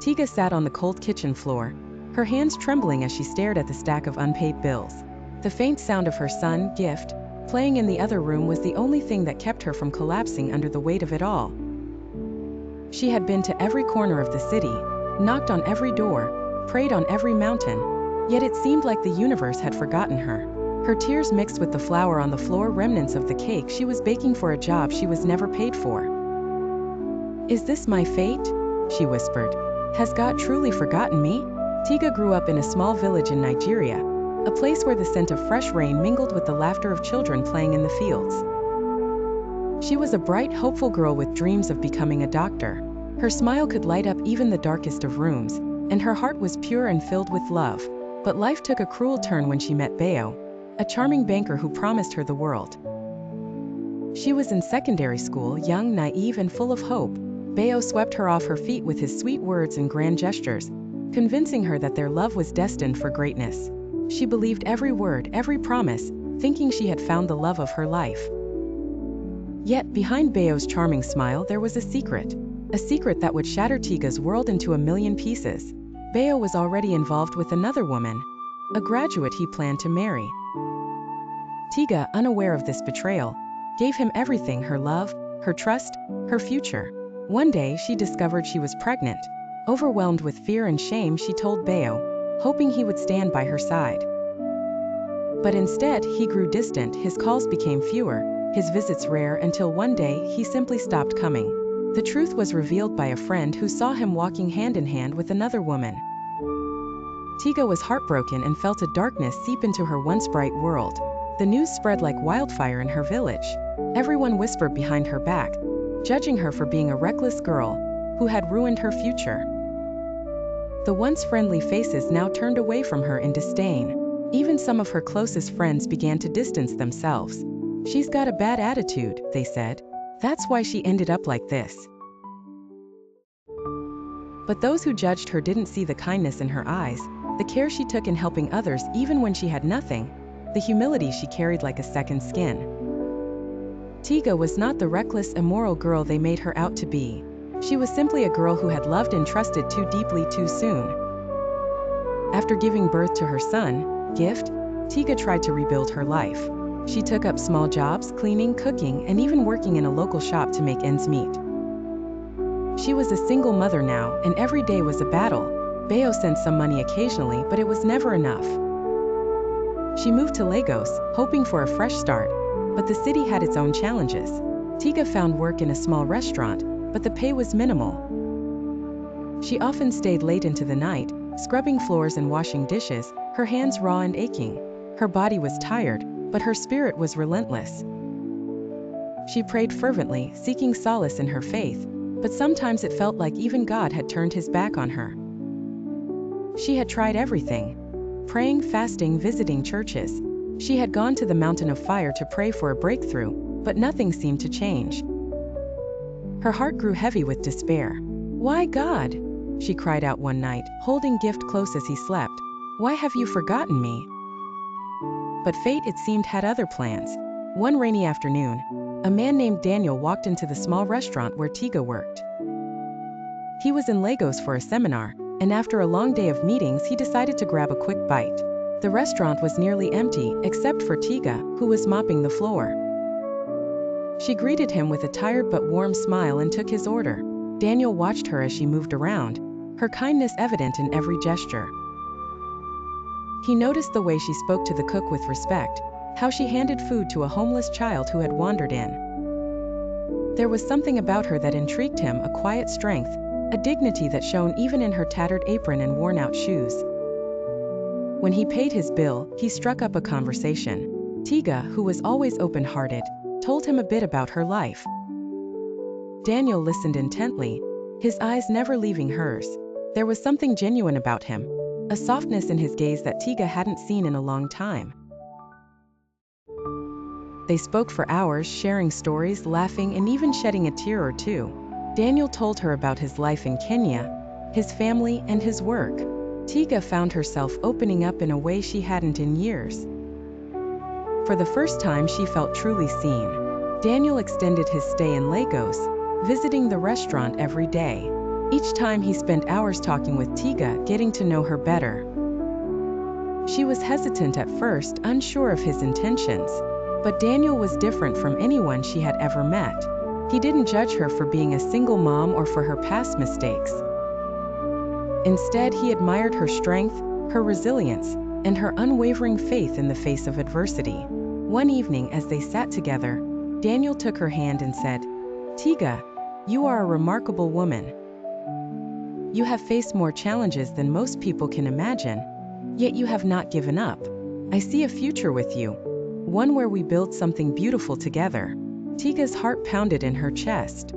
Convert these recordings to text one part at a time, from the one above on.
Tega sat on the cold kitchen floor, her hands trembling as she stared at the stack of unpaid bills. The faint sound of her son, Gift, playing in the other room was the only thing that kept her from collapsing under the weight of it all. She had been to every corner of the city, knocked on every door, prayed on every mountain, yet it seemed like the universe had forgotten her. Her tears mixed with the flour on the floor, remnants of the cake she was baking for a job she was never paid for. "Is this my fate?" she whispered. "Has God truly forgotten me?" Tega grew up in a small village in Nigeria, a place where the scent of fresh rain mingled with the laughter of children playing in the fields. She was a bright, hopeful girl with dreams of becoming a doctor. Her smile could light up even the darkest of rooms, and her heart was pure and filled with love. But life took a cruel turn when she met Bayo, a charming banker who promised her the world. She was in secondary school, young, naive, and full of hope. Bayo swept her off her feet with his sweet words and grand gestures, convincing her that their love was destined for greatness. She believed every word, every promise, thinking she had found the love of her life. Yet, behind Bayo's charming smile there was a secret that would shatter Tega's world into a million pieces. Bayo was already involved with another woman, a graduate he planned to marry. Tega, unaware of this betrayal, gave him everything: her love, her trust, her future. One day she discovered she was pregnant. Overwhelmed with fear and shame, she told Bayo, hoping he would stand by her side. But instead, he grew distant, his calls became fewer, his visits rare, until one day he simply stopped coming. The truth was revealed by a friend who saw him walking hand in hand with another woman. Tega was heartbroken and felt a darkness seep into her once bright world. The news spread like wildfire in her village. Everyone whispered behind her back, judging her for being a reckless girl who had ruined her future. The once friendly faces now turned away from her in disdain. Even some of her closest friends began to distance themselves. "She's got a bad attitude," they said. "That's why she ended up like this." But those who judged her didn't see the kindness in her eyes, the care she took in helping others even when she had nothing, the humility she carried like a second skin. Tega was not the reckless, immoral girl they made her out to be. She was simply a girl who had loved and trusted too deeply too soon. After giving birth to her son, Gift, Tega tried to rebuild her life. She took up small jobs, cleaning, cooking, and even working in a local shop to make ends meet. She was a single mother now, and every day was a battle. Bayo sent some money occasionally, but it was never enough. She moved to Lagos, hoping for a fresh start, but the city had its own challenges. Tega found work in a small restaurant, but the pay was minimal. She often stayed late into the night, scrubbing floors and washing dishes, her hands raw and aching. Her body was tired, but her spirit was relentless. She prayed fervently, seeking solace in her faith, but sometimes it felt like even God had turned his back on her. She had tried everything: praying, fasting, visiting churches. She had gone to the mountain of fire to pray for a breakthrough, but nothing seemed to change. Her heart grew heavy with despair. "Why, God?" she cried out one night, holding Gift close as he slept. "Why have you forgotten me?" But fate, it seemed, had other plans. One rainy afternoon, a man named Daniel walked into the small restaurant where Tega worked. He was in Lagos for a seminar, and after a long day of meetings he decided to grab a quick bite. The restaurant was nearly empty, except for Tega, who was mopping the floor. She greeted him with a tired but warm smile and took his order. Daniel watched her as she moved around, her kindness evident in every gesture. He noticed the way she spoke to the cook with respect, how she handed food to a homeless child who had wandered in. There was something about her that intrigued him, a quiet strength, a dignity that shone even in her tattered apron and worn-out shoes. When he paid his bill, he struck up a conversation. Tega, who was always open-hearted, told him a bit about her life. Daniel listened intently, his eyes never leaving hers. There was something genuine about him, a softness in his gaze that Tega hadn't seen in a long time. They spoke for hours, sharing stories, laughing, and even shedding a tear or two. Daniel told her about his life in Kenya, his family, and his work. Tega found herself opening up in a way she hadn't in years. For the first time, she felt truly seen. Daniel extended his stay in Lagos, visiting the restaurant every day. Each time he spent hours talking with Tega, getting to know her better. She was hesitant at first, unsure of his intentions. But Daniel was different from anyone she had ever met. He didn't judge her for being a single mom or for her past mistakes. Instead, he admired her strength, her resilience, and her unwavering faith in the face of adversity. One evening, as they sat together, Daniel took her hand and said, "Tega, you are a remarkable woman. You have faced more challenges than most people can imagine, yet you have not given up. I see a future with you, one where we build something beautiful together." Tega's heart pounded in her chest.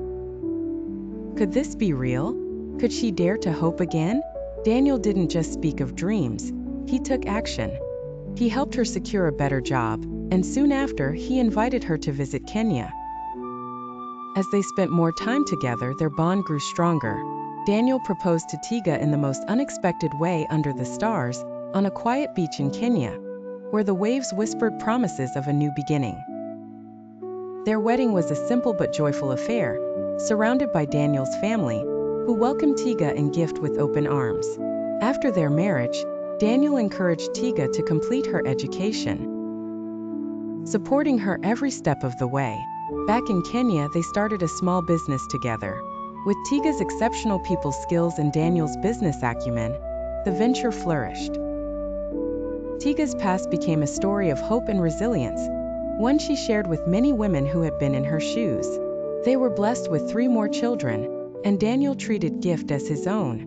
Could this be real? Could she dare to hope again? Daniel didn't just speak of dreams, he took action. He helped her secure a better job, and soon after, he invited her to visit Kenya. As they spent more time together, their bond grew stronger. Daniel proposed to Tega in the most unexpected way under the stars, on a quiet beach in Kenya, where the waves whispered promises of a new beginning. Their wedding was a simple but joyful affair, surrounded by Daniel's family, who welcomed Tega and gift with open arms. After their marriage, Daniel encouraged Tega to complete her education, supporting her every step of the way. Back in Kenya, they started a small business together. With Tega's exceptional people skills and Daniel's business acumen, the venture flourished. Tega's past became a story of hope and resilience, one she shared with many women who had been in her shoes. They were blessed with 3 more children, and Daniel treated Gift as his own.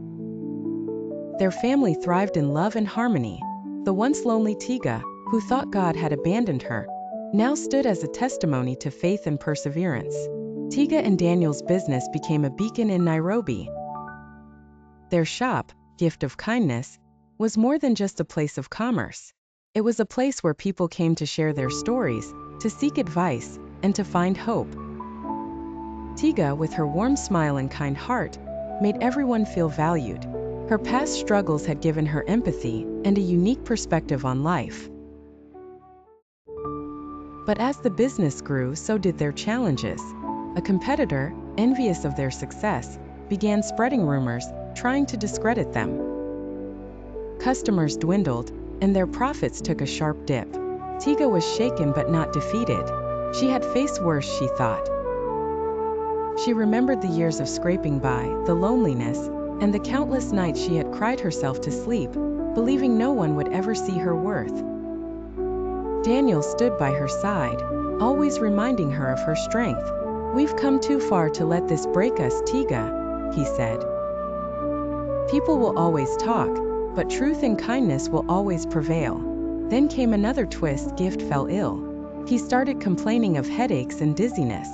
Their family thrived in love and harmony. The once lonely Tega, who thought God had abandoned her, now stood as a testimony to faith and perseverance. Tega and Daniel's business became a beacon in Nairobi. Their shop, Gift of Kindness, was more than just a place of commerce. It was a place where people came to share their stories, to seek advice, and to find hope. Tega, with her warm smile and kind heart, made everyone feel valued. Her past struggles had given her empathy and a unique perspective on life. But as the business grew, so did their challenges. A competitor, envious of their success, began spreading rumors, trying to discredit them. Customers dwindled, and their profits took a sharp dip. Tega was shaken but not defeated. She had faced worse, she thought. She remembered the years of scraping by, the loneliness, and the countless nights she had cried herself to sleep, believing no one would ever see her worth. Daniel stood by her side, always reminding her of her strength. "We've come too far to let this break us, Tega," he said. "People will always talk, but truth and kindness will always prevail." Then came another twist. Gift fell ill. He started complaining of headaches and dizziness.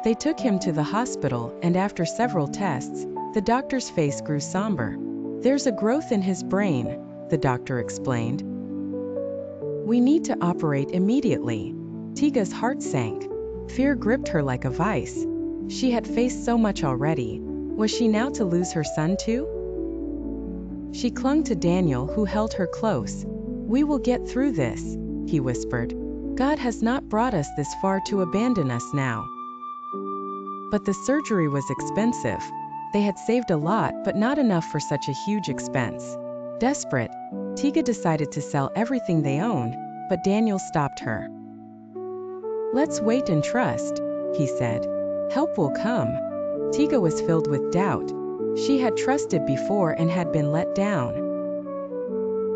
They took him to the hospital, and after several tests, the doctor's face grew somber. "There's a growth in his brain," the doctor explained. "We need to operate immediately." Tega's heart sank. Fear gripped her like a vice. She had faced so much already. Was she now to lose her son too? She clung to Daniel, who held her close. "We will get through this," he whispered. "God has not brought us this far to abandon us now." But the surgery was expensive. They had saved a lot, but not enough for such a huge expense. Desperate, Tega decided to sell everything they owned, but Daniel stopped her. "Let's wait and trust," he said. "Help will come." Tega was filled with doubt. She had trusted before and had been let down.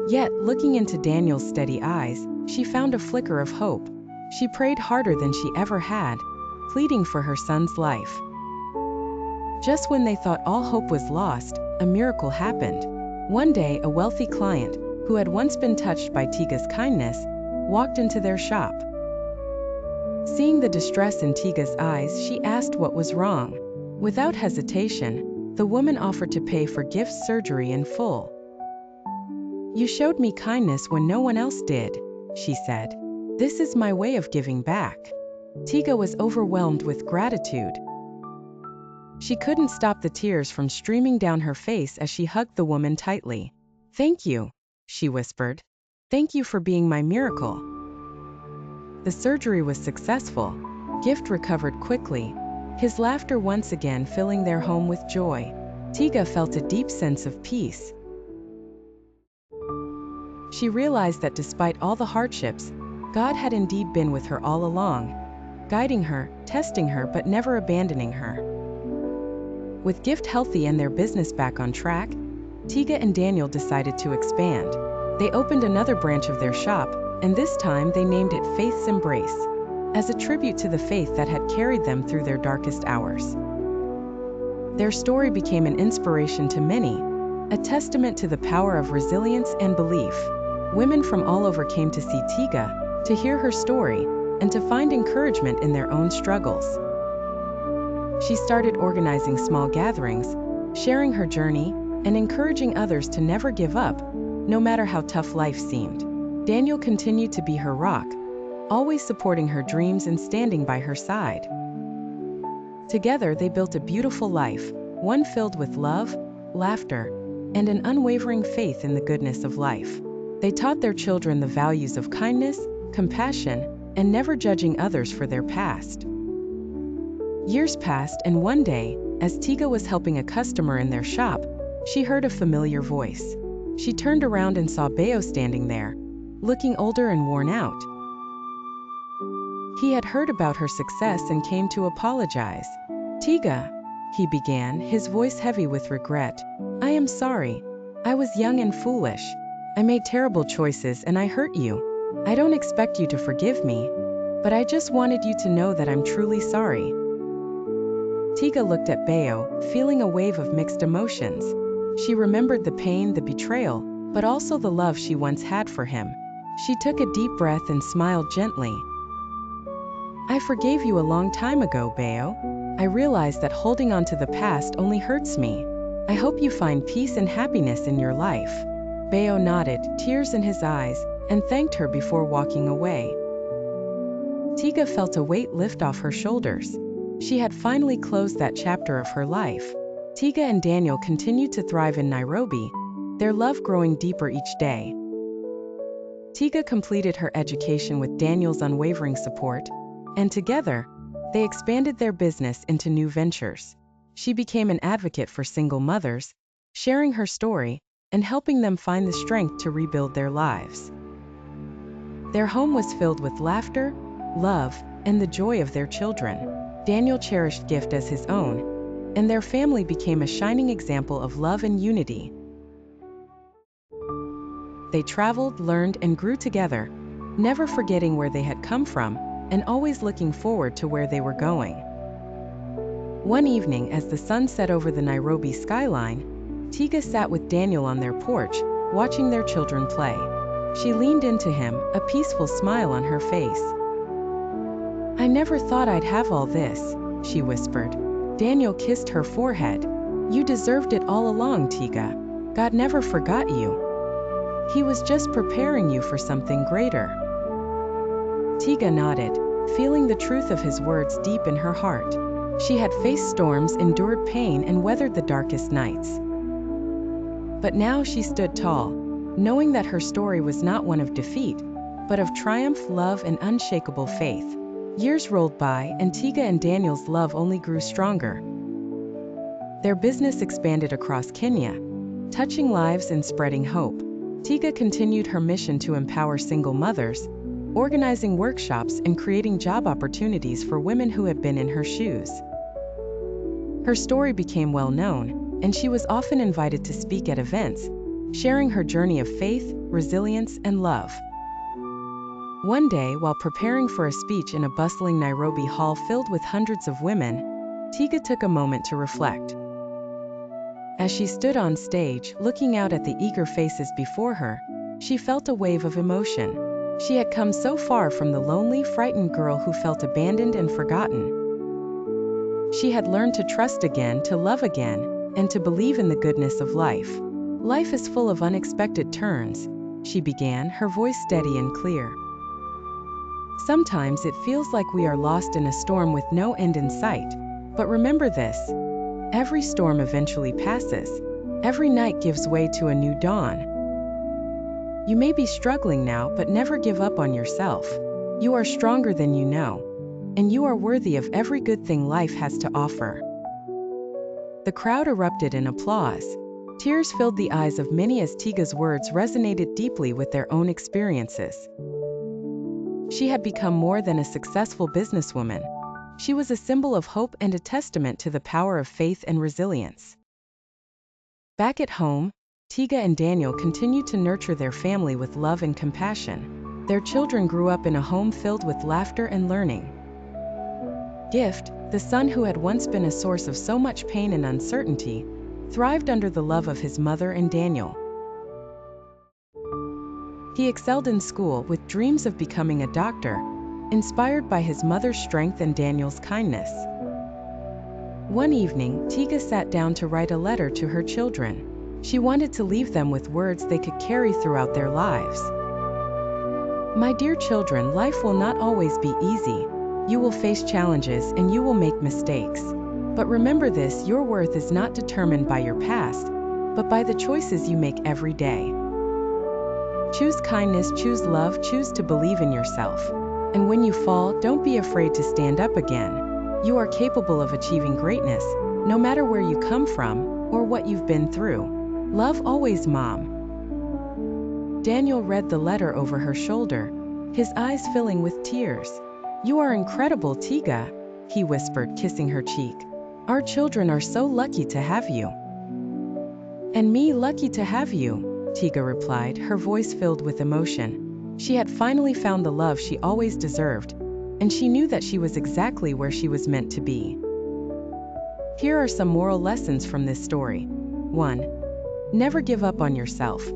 Yet, looking into Daniel's steady eyes, she found a flicker of hope. She prayed harder than she ever had, pleading for her son's life. Just when they thought all hope was lost, a miracle happened. One day, a wealthy client, who had once been touched by Tega's kindness, walked into their shop. Seeing the distress in Tega's eyes, she asked what was wrong. Without hesitation, the woman offered to pay for Gift's surgery in full. "You showed me kindness when no one else did," she said. "This is my way of giving back." Tega was overwhelmed with gratitude. She couldn't stop the tears from streaming down her face as she hugged the woman tightly. "Thank you," she whispered. "Thank you for being my miracle." The surgery was successful. Gift recovered quickly. his laughter once again filling their home with joy. Tega felt a deep sense of peace. She realized that despite all the hardships, God had indeed been with her all along, guiding her, testing her, but never abandoning her. With Gift healthy and their business back on track, Tega and Daniel decided to expand. They opened another branch of their shop, and this time they named it Faith's Embrace, as a tribute to the faith that had carried them through their darkest hours. Their story became an inspiration to many, a testament to the power of resilience and belief. Women from all over came to see Tega, to hear her story, and to find encouragement in their own struggles. She started organizing small gatherings, sharing her journey, and encouraging others to never give up, no matter how tough life seemed. Daniel continued to be her rock, always supporting her dreams and standing by her side. Together they built a beautiful life, one filled with love, laughter, and an unwavering faith in the goodness of life. They taught their children the values of kindness, compassion, and never judging others for their past. Years passed, and one day, as Tega was helping a customer in their shop, she heard a familiar voice. She turned around and saw Bayo standing there, looking older and worn out. He had heard about her success and came to apologize. "Tega," he began, his voice heavy with regret. "I am sorry. I was young and foolish. I made terrible choices and I hurt you. I don't expect you to forgive me, but I just wanted you to know that I'm truly sorry." Tega looked at Bayo, feeling a wave of mixed emotions. She remembered the pain, the betrayal, but also the love she once had for him. She took a deep breath and smiled gently. "I forgave you a long time ago, Bayo. I realized that holding on to the past only hurts me. I hope you find peace and happiness in your life." Bayo nodded, tears in his eyes, and thanked her before walking away. Tega felt a weight lift off her shoulders. She had finally closed that chapter of her life. Tega and Daniel continued to thrive in Nairobi, their love growing deeper each day. Tega completed her education with Daniel's unwavering support, and together, they expanded their business into new ventures. She became an advocate for single mothers, sharing her story and helping them find the strength to rebuild their lives. Their home was filled with laughter, love, and the joy of their children. Daniel cherished Gift as his own, and their family became a shining example of love and unity. They traveled, learned, and grew together, never forgetting where they had come from, and always looking forward to where they were going. One evening, as the sun set over the Nairobi skyline, Tega sat with Daniel on their porch, watching their children play. She leaned into him, a peaceful smile on her face. "I never thought I'd have all this," she whispered. Daniel kissed her forehead. "You deserved it all along, Tega. God never forgot you. He was just preparing you for something greater." Tega nodded, feeling the truth of his words deep in her heart. She had faced storms, endured pain, and weathered the darkest nights. But now she stood tall, knowing that her story was not one of defeat, but of triumph, love, and unshakable faith. Years rolled by, and Tega and Daniel's love only grew stronger. Their business expanded across Kenya, touching lives and spreading hope. Tega continued her mission to empower single mothers, organizing workshops and creating job opportunities for women who had been in her shoes. Her story became well known, and she was often invited to speak at events, sharing her journey of faith, resilience, and love. One day, while preparing for a speech in a bustling Nairobi hall filled with hundreds of women, Tega took a moment to reflect. As she stood on stage, looking out at the eager faces before her, she felt a wave of emotion. She had come so far from the lonely, frightened girl who felt abandoned and forgotten. She had learned to trust again, to love again, and to believe in the goodness of life. "Life is full of unexpected turns," she began, her voice steady and clear. "Sometimes it feels like we are lost in a storm with no end in sight. But remember this: every storm eventually passes. Every night gives way to a new dawn. You may be struggling now, but never give up on yourself. You are stronger than you know. and you are worthy of every good thing life has to offer." The crowd erupted in applause. Tears filled the eyes of many as Tega's words resonated deeply with their own experiences. She had become more than a successful businesswoman. She was a symbol of hope and a testament to the power of faith and resilience. Back at home, Tega and Daniel continued to nurture their family with love and compassion. Their children grew up in a home filled with laughter and learning. Gift, the son who had once been a source of so much pain and uncertainty, thrived under the love of his mother and Daniel. He excelled in school with dreams of becoming a doctor, inspired by his mother's strength and Daniel's kindness. One evening, Tega sat down to write a letter to her children. She wanted to leave them with words they could carry throughout their lives. "My dear children, life will not always be easy. You will face challenges and you will make mistakes. But remember this, your worth is not determined by your past, but by the choices you make every day. Choose kindness, choose love, choose to believe in yourself. And when you fall, don't be afraid to stand up again. You are capable of achieving greatness, no matter where you come from or what you've been through. Love always, Mom." Daniel read the letter over her shoulder, his eyes filling with tears. "You are incredible, Tega," he whispered, kissing her cheek. "Our children are so lucky to have you." "And me lucky to have you," Tega replied, her voice filled with emotion. She had finally found the love she always deserved, and she knew that she was exactly where she was meant to be. Here are some moral lessons from this story. 1. Never give up on yourself.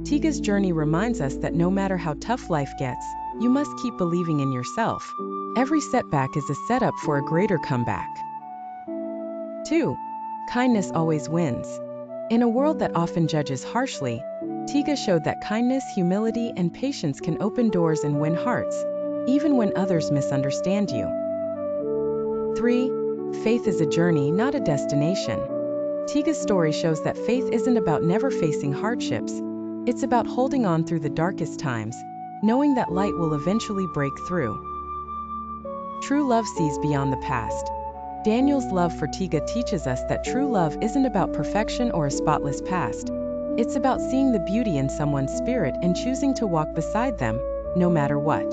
Tega's journey reminds us that no matter how tough life gets, you must keep believing in yourself. Every setback is a setup for a greater comeback. 2. Kindness always wins. In a world that often judges harshly, Tega showed that kindness, humility, and patience can open doors and win hearts, even when others misunderstand you. 3. Faith is a journey, not a destination. Tega's story shows that faith isn't about never facing hardships. It's about holding on through the darkest times, knowing that light will eventually break through. True love sees beyond the past. Daniel's love for Tega teaches us that true love isn't about perfection or a spotless past. It's about seeing the beauty in someone's spirit and choosing to walk beside them, no matter what.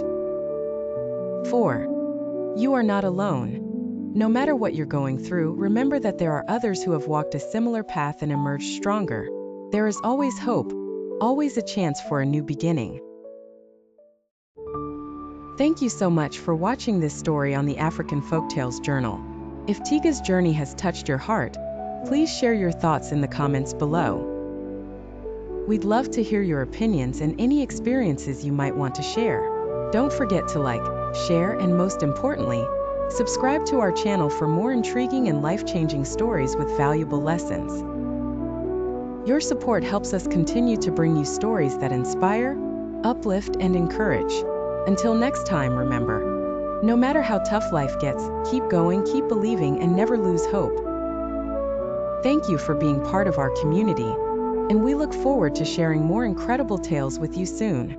4. You are not alone. No matter what you're going through, remember that there are others who have walked a similar path and emerged stronger. There is always hope, always a chance for a new beginning. Thank you so much for watching this story on the African Folktales Journal. If Tega's journey has touched your heart, please share your thoughts in the comments below. We'd love to hear your opinions and any experiences you might want to share. Don't forget to like, share, and most importantly, subscribe to our channel for more intriguing and life-changing stories with valuable lessons. Your support helps us continue to bring you stories that inspire, uplift, and encourage. Until next time, remember, no matter how tough life gets, keep going, keep believing, and never lose hope. Thank you for being part of our community, and we look forward to sharing more incredible tales with you soon.